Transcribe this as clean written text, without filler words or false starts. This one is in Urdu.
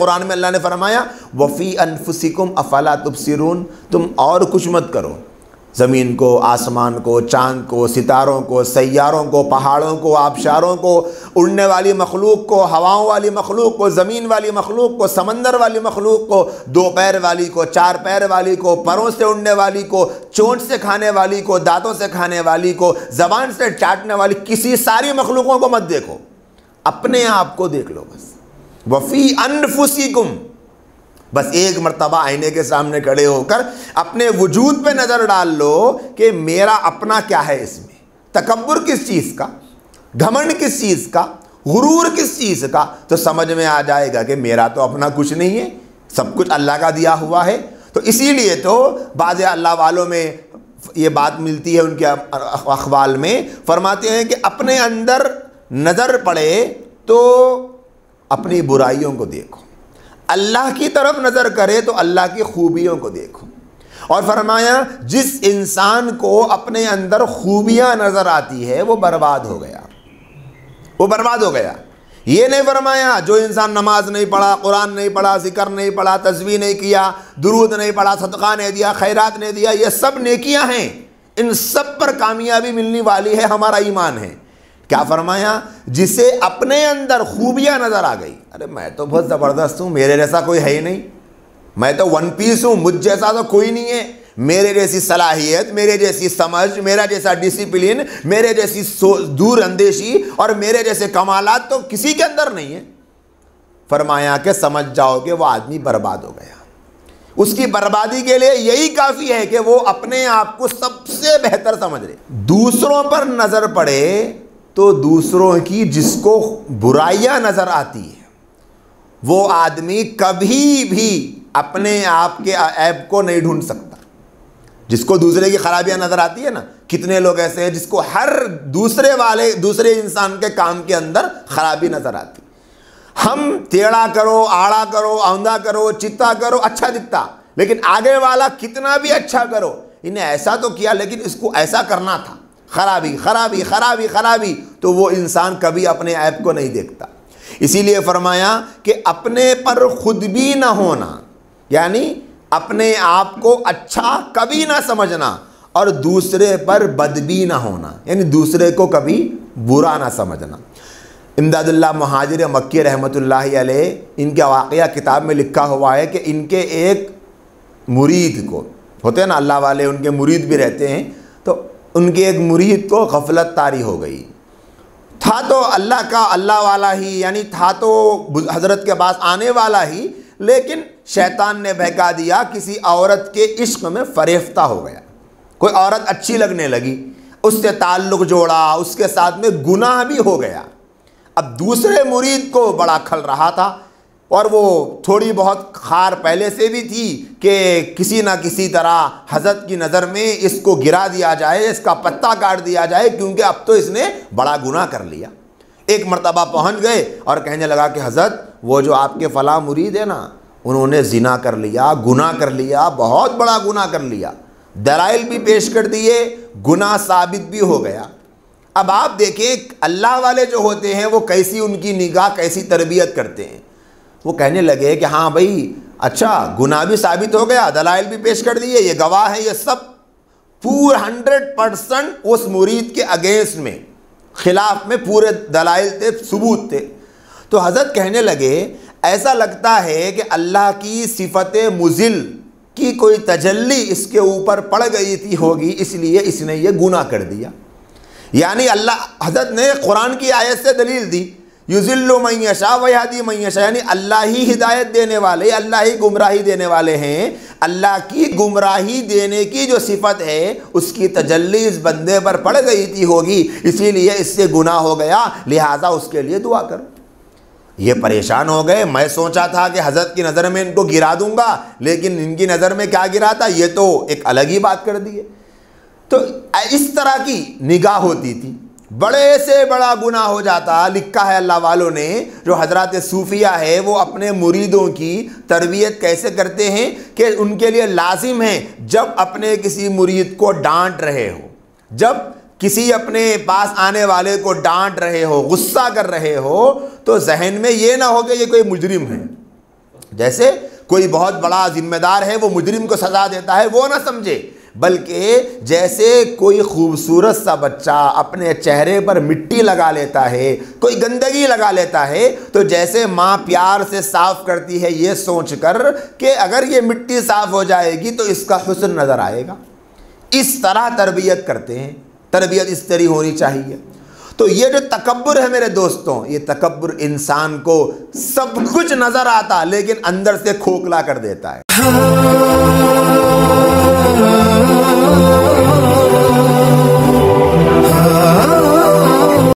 قرآن میں اللہ نے فرمایا وفی انفسکم افلا تبصرون، تم اور کچھ مت کرو، زمین کو، آسمان کو، چاند کو، ستاروں کو، سیاروں کو، پہاڑوں کو، آبشاروں کو، اڑنے والی مخلوق کو، ہواؤں والی مخلوق کو، زمین والی مخلوق کو، سمندر والی مخلوق کو، دو پیر والی کو، چار پیر والی کو، پروں سے اڑنے والی کو، چونچ سے کھانے والی کو، دانتوں سے کھانے والی کو، زبان سے چاٹنے والی، کسی ساری مخلوقوں کو مت دیکھو، اپنے آپ کو دیکھ لو بس۔ وفی انفسکم، بس ایک مرتبہ آئینے کے سامنے کھڑے ہو کر اپنے وجود پہ نظر ڈال لو کہ میرا اپنا کیا ہے، اس میں تکبر کس چیز کا، گھمنڈ کس چیز کا، غرور کس چیز کا، تو سمجھ میں آ جائے گا کہ میرا تو اپنا کچھ نہیں ہے، سب کچھ اللہ کا دیا ہوا ہے۔ تو اسی لیے تو بعض اللہ والوں میں یہ بات ملتی ہے ان کے اقوال میں، فرماتے ہیں کہ اپنے اندر نظر پڑے تو اپنی برائیوں کو دیکھو، اللہ کی طرف نظر کرے تو اللہ کی خوبیوں کو دیکھو۔ اور فرمایا جس انسان کو اپنے اندر خوبیاں نظر آتی ہے وہ برباد ہو گیا، وہ برباد ہو گیا۔ یہ نہیں فرمایا جو انسان نماز نہیں پڑھا، قرآن نہیں پڑھا، ذکر نہیں پڑھا، تسبیح نہیں کیا، درود نہیں پڑھا، صدقہ نہیں دیا، خیرات نہیں دیا، یہ سب نیکیاں ہیں، ان سب پر کامیابی ملنے والی ہے، ہمارا ایمان ہے۔ کیا فرمایا جسے اپنے اندر خوبیاں نظر آ گئی، ارے میں تو بہت زبردست ہوں، میرے جیسا کوئی ہے ہی نہیں، میں تو ون پیس ہوں، مجھ جیسا تو کوئی نہیں ہے، میرے جیسی صلاحیت، میرے جیسی سمجھ، میرا جیسا ڈسپلن، میرے جیسی دور اندیشی اور میرے جیسے کمالات تو کسی کے اندر نہیں ہے۔ فرمایا کہ سمجھ جاؤ کہ وہ آدمی برباد ہو گیا، اس کی بربادی کے لیے یہی کافی ہے کہ وہ اپنے آپ کو سب سے بہتر سمجھ لے۔ دوسروں پر نظر پڑے تو دوسروں کی جس کو برائیاں نظر آتی ہیں وہ آدمی کبھی بھی اپنے آپ کے عیب کو نہیں ڈھونڈ سکتا۔ جس کو دوسرے کی خرابیاں نظر آتی ہے نا، کتنے لوگ ایسے ہیں جس کو ہر دوسرے انسان کے کام کے اندر خرابی نظر آتی، ہم ٹیڑھا کرو، آڑا کرو، آندھا کرو، چتا کرو، اچھا دکھتا، لیکن آگے والا کتنا بھی اچھا کرو، انہیں ایسا تو کیا لیکن اس کو ایسا کرنا تھا، خرابی خرابی خرابی خرابی، تو وہ انسان کبھی اپنے عیب کو نہیں دیکھتا۔ اسی لیے فرمایا کہ اپنے پر خود بھی نہ ہونا، یعنی اپنے آپ کو اچھا کبھی نہ سمجھنا، اور دوسرے پر بد بھی نہ ہونا، یعنی دوسرے کو کبھی برا نہ سمجھنا۔ امداد اللہ مہاجر مکی رحمۃ اللہ علیہ، ان کا واقعہ کتاب میں لکھا ہوا ہے کہ ان کے ایک مرید کو، ہوتے ہیں نا اللہ والے، ان کے مرید بھی رہتے ہیں، تو ان کے ایک مرید کو غفلت طاری ہو گئی، تھا تو اللہ کا اللہ والا ہی، یعنی تھا تو حضرت کے پاس آنے والا ہی، لیکن شیطان نے بہکا دیا، کسی عورت کے عشق میں فریفتہ ہو گیا، کوئی عورت اچھی لگنے لگی، اس سے تعلق جوڑا، اس کے ساتھ میں گناہ بھی ہو گیا۔ اب دوسرے مرید کو بڑا کھل رہا تھا، اور وہ تھوڑی بہت خار پہلے سے بھی تھی کہ کسی نہ کسی طرح حضرت کی نظر میں اس کو گرا دیا جائے، اس کا پتہ کاٹ دیا جائے، کیونکہ اب تو اس نے بڑا گناہ کر لیا۔ ایک مرتبہ پہنچ گئے اور کہنے لگا کہ حضرت وہ جو آپ کے فلاں مرید ہے نا، انہوں نے زنا کر لیا، گناہ کر لیا، بہت بڑا گناہ کر لیا، دلائل بھی پیش کر دیے، گناہ ثابت بھی ہو گیا۔ اب آپ دیکھیں اللہ والے جو ہوتے ہیں وہ کیسی ان کی نگاہ، کیسی تربیت کرتے ہیں۔ وہ کہنے لگے کہ ہاں بھائی اچھا، گناہ بھی ثابت ہو گیا، دلائل بھی پیش کر دیے، یہ گواہ ہیں، یہ سب پورا 100% اس مرید کے اگینسٹ میں، خلاف میں پورے دلائل تھے، ثبوت تھے۔ تو حضرت کہنے لگے ایسا لگتا ہے کہ اللہ کی صفت مذل کی کوئی تجلی اس کے اوپر پڑ گئی تھی ہوگی، اس لیے اس نے یہ گناہ کر دیا۔ یعنی اللہ، حضرت نے قرآن کی آیت سے دلیل دی، یذل من یشاء ویہدی من یشاء، یعنی اللہ ہی ہدایت دینے والے، اللہ ہی گمراہی دینے والے ہیں۔ اللہ کی گمراہی دینے کی جو صفت ہے اس کی تجلی اس بندے پر پڑ گئی تھی ہوگی، اسی لیے اس سے گناہ ہو گیا، لہٰذا اس کے لیے دعا کرو۔ یہ پریشان ہو گئے، میں سوچا تھا کہ حضرت کی نظر میں ان کو گرا دوں گا، لیکن ان کی نظر میں کیا گرا تھا، یہ تو ایک الگ ہی بات کر دی ہے۔ تو اس طرح کی نگاہ ہوتی تھی، بڑے سے بڑا گناہ ہو جاتا۔ لکھا ہے اللہ والوں نے، جو حضرات صوفیہ ہے وہ اپنے مریدوں کی تربیت کیسے کرتے ہیں کہ ان کے لیے لازم ہے جب اپنے کسی مرید کو ڈانٹ رہے ہو، جب کسی اپنے پاس آنے والے کو ڈانٹ رہے ہو، غصہ کر رہے ہو، تو ذہن میں یہ نہ ہو کہ یہ کوئی مجرم ہے، جیسے کوئی بہت بڑا ذمہ دار ہے وہ مجرم کو سزا دیتا ہے، وہ نہ سمجھے، بلکہ جیسے کوئی خوبصورت سا بچہ اپنے چہرے پر مٹی لگا لیتا ہے، کوئی گندگی لگا لیتا ہے، تو جیسے ماں پیار سے صاف کرتی ہے یہ سوچ کر کہ اگر یہ مٹی صاف ہو جائے گی تو اس کا حسن نظر آئے گا، اس طرح تربیت کرتے ہیں۔ تربیت اس طرح ہونی چاہیے۔ تو یہ جو تکبر ہے میرے دوستوں، یہ تکبر انسان کو سب کچھ نظر آتا لیکن اندر سے کھوکھلا کر دیتا ہے۔